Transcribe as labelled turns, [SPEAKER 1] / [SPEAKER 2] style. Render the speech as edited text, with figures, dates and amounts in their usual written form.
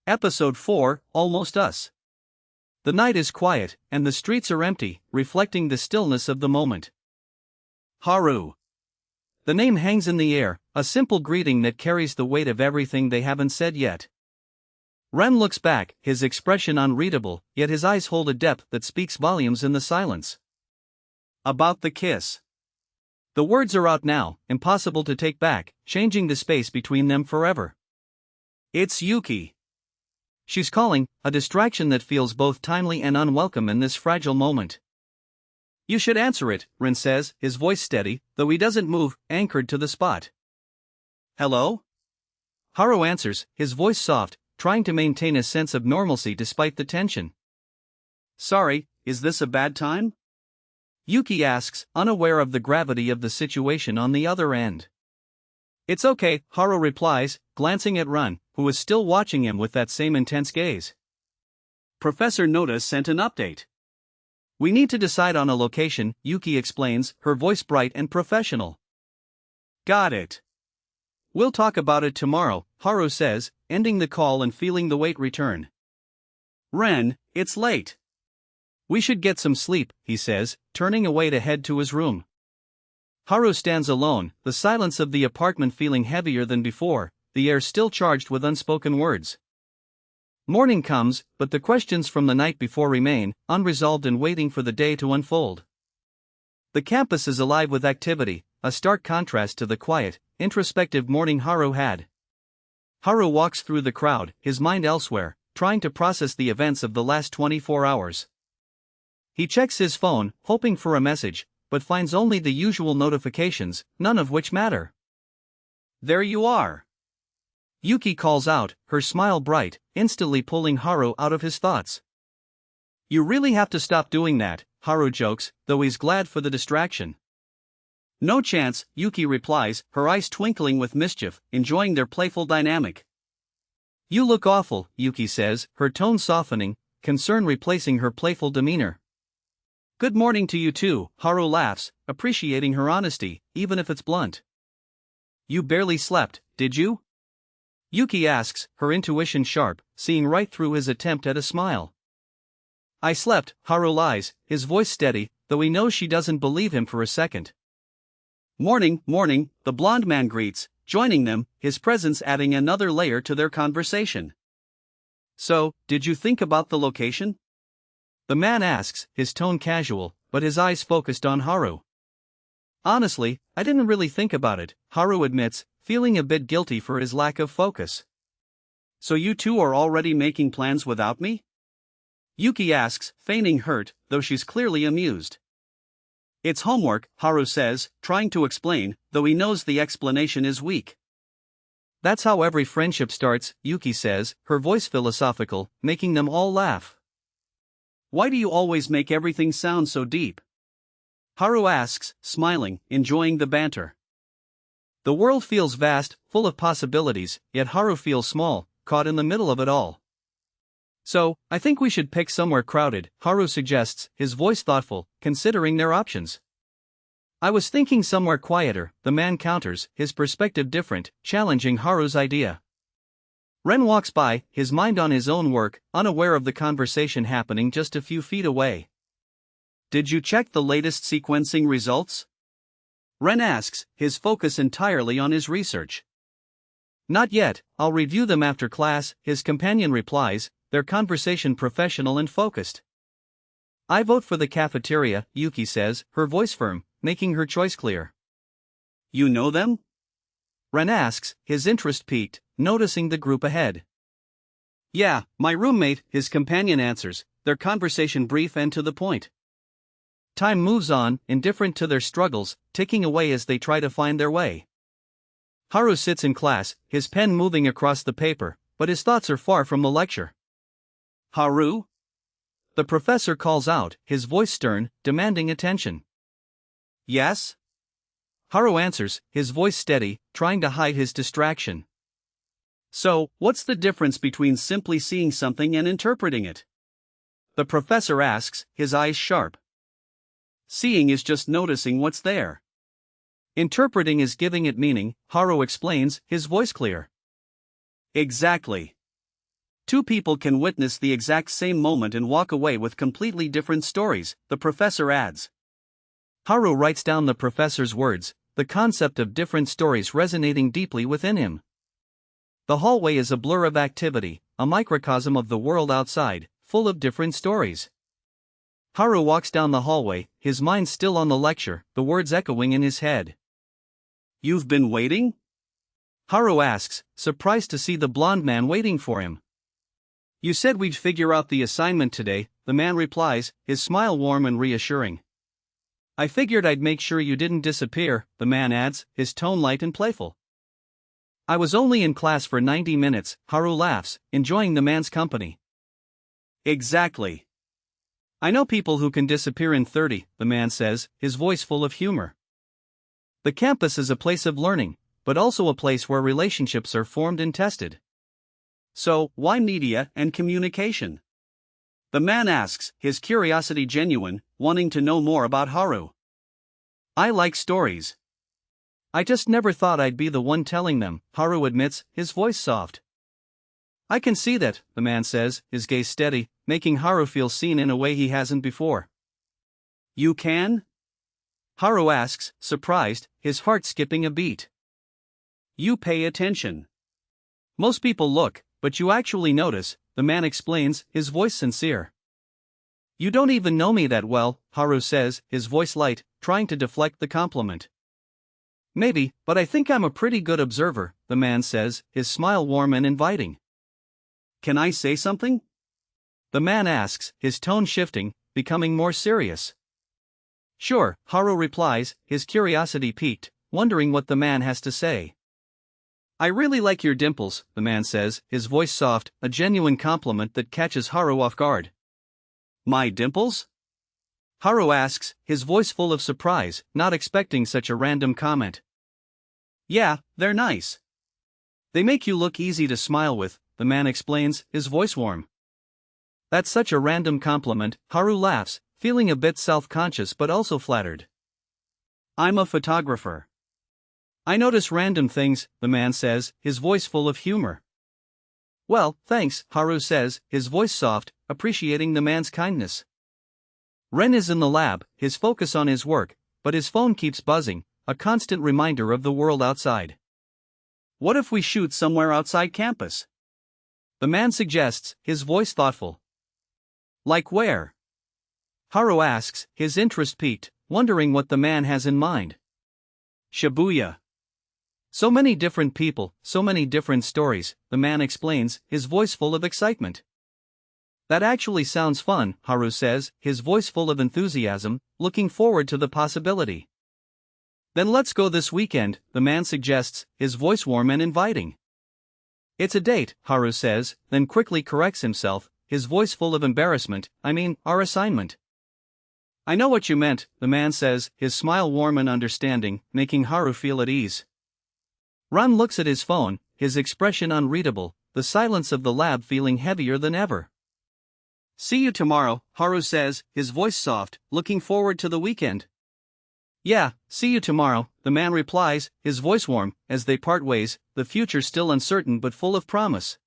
[SPEAKER 1] Episode 4, Almost Us. The night is quiet, and the streets are empty, reflecting the stillness of the moment. Haru. The name hangs in the air, a simple greeting that carries the weight of everything they haven't said yet. Ren looks back, his expression unreadable, yet his eyes hold a depth that speaks volumes in the silence. About the kiss. The words are out now, impossible to take back, changing the space between them forever. It's Yuki. She's calling, a distraction that feels both timely and unwelcome in this fragile moment. You should answer it, Ren says, his voice steady, though he doesn't move, anchored to the spot. Hello? Haru answers, his voice soft, trying to maintain a sense of normalcy despite the tension. Sorry, is this a bad time? Yuki asks, unaware of the gravity of the situation on the other end. It's okay, Haru replies, glancing at Ren, who is still watching him with that same intense gaze. Professor Noda sent an update. We need to decide on a location, Yuki explains, her voice bright and professional. Got it. We'll talk about it tomorrow, Haru says, ending the call and feeling the weight return. Ren, it's late. We should get some sleep, he says, turning away to head to his room. Haru stands alone, the silence of the apartment feeling heavier than before, the air still charged with unspoken words. Morning comes, but the questions from the night before remain, unresolved and waiting for the day to unfold. The campus is alive with activity, a stark contrast to the quiet, introspective morning Haru had. Haru walks through the crowd, his mind elsewhere, trying to process the events of the last 24 hours. He checks his phone, hoping for a message, but finds only the usual notifications, none of which matter. There you are. Yuki calls out, her smile bright, instantly pulling Haru out of his thoughts. You really have to stop doing that, Haru jokes, though he's glad for the distraction. No chance, Yuki replies, her eyes twinkling with mischief, enjoying their playful dynamic. You look awful, Yuki says, her tone softening, concern replacing her playful demeanor. Good morning to you too, Haru laughs, appreciating her honesty, even if it's blunt. You barely slept, did you? Yuki asks, her intuition sharp, seeing right through his attempt at a smile. I slept, Haru lies, his voice steady, though he knows she doesn't believe him for a second. Morning, morning, the blonde man greets, joining them, his presence adding another layer to their conversation. So, did you think about the location? The man asks, his tone casual, but his eyes focused on Haru. Honestly, I didn't really think about it, Haru admits, feeling a bit guilty for his lack of focus. So you two are already making plans without me? Yuki asks, feigning hurt, though she's clearly amused. It's homework, Haru says, trying to explain, though he knows the explanation is weak. That's how every friendship starts, Yuki says, her voice philosophical, making them all laugh. Why do you always make everything sound so deep? Haru asks, smiling, enjoying the banter. The world feels vast, full of possibilities, yet Haru feels small, caught in the middle of it all. So, I think we should pick somewhere crowded, Haru suggests, his voice thoughtful, considering their options. I was thinking somewhere quieter, the man counters, his perspective different, challenging Haru's idea. Ren walks by, his mind on his own work, unaware of the conversation happening just a few feet away. Did you check the latest sequencing results? Ren asks, his focus entirely on his research. Not yet, I'll review them after class, his companion replies, their conversation professional and focused. I vote for the cafeteria, Yuki says, her voice firm, making her choice clear. You know them? Ren asks, his interest piqued, noticing the group ahead. Yeah, my roommate, his companion answers, their conversation brief and to the point. Time moves on, indifferent to their struggles, ticking away as they try to find their way. Haru sits in class, his pen moving across the paper, but his thoughts are far from the lecture. Haru? The professor calls out, his voice stern, demanding attention. Yes? Haru answers, his voice steady, trying to hide his distraction. So, what's the difference between simply seeing something and interpreting it? The professor asks, his eyes sharp. Seeing is just noticing what's there. Interpreting is giving it meaning, Haru explains, his voice clear. Exactly. Two people can witness the exact same moment and walk away with completely different stories, the professor adds. Haru writes down the professor's words, the concept of different stories resonating deeply within him. The hallway is a blur of activity, a microcosm of the world outside, full of different stories. Haru walks down the hallway, his mind still on the lecture, the words echoing in his head. "You've been waiting?" Haru asks, surprised to see the blond man waiting for him. "You said we'd figure out the assignment today," the man replies, his smile warm and reassuring. "I figured I'd make sure you didn't disappear," the man adds, his tone light and playful. "I was only in class for 90 minutes, Haru laughs, enjoying the man's company. "Exactly. I know people who can disappear in 30, the man says, his voice full of humor. The campus is a place of learning, but also a place where relationships are formed and tested. So, why media and communication?" The man asks, his curiosity genuine, wanting to know more about Haru. "I like stories. I just never thought I'd be the one telling them," Haru admits, his voice soft. "I can see that," the man says, his gaze steady, making Haru feel seen in a way he hasn't before. "You can?" Haru asks, surprised, his heart skipping a beat. "You pay attention. Most people look, but you actually notice," the man explains, his voice sincere. "You don't even know me that well," Haru says, his voice light, trying to deflect the compliment. "Maybe, but I think I'm a pretty good observer," the man says, his smile warm and inviting. "Can I say something?" the man asks, his tone shifting, becoming more serious. "Sure," Haru replies, his curiosity piqued, wondering what the man has to say. "I really like your dimples," the man says, his voice soft, a genuine compliment that catches Haru off guard. "My dimples?" Haru asks, his voice full of surprise, not expecting such a random comment. "Yeah, they're nice. They make you look easy to smile with," the man explains, his voice warm. That's such a random compliment, Haru laughs, feeling a bit self-conscious but also flattered. "I'm a photographer. I notice random things," the man says, his voice full of humor. "Well, thanks," Haru says, his voice soft, appreciating the man's kindness. Ren is in the lab, his focus on his work, but his phone keeps buzzing, a constant reminder of the world outside. "What if we shoot somewhere outside campus?" the man suggests, his voice thoughtful. "Like where?" Haru asks, his interest piqued, wondering what the man has in mind. "Shibuya. So many different people, so many different stories," the man explains, his voice full of excitement. "That actually sounds fun," Haru says, his voice full of enthusiasm, looking forward to the possibility. "Then let's go this weekend," the man suggests, his voice warm and inviting. "It's a date," Haru says, then quickly corrects himself, his voice full of embarrassment, "I mean, our assignment." "I know what you meant," the man says, his smile warm and understanding, making Haru feel at ease. Ran looks at his phone, his expression unreadable, the silence of the lab feeling heavier than ever. "See you tomorrow," Haru says, his voice soft, looking forward to the weekend. "Yeah, see you tomorrow," the man replies, his voice warm, as they part ways, the future still uncertain but full of promise.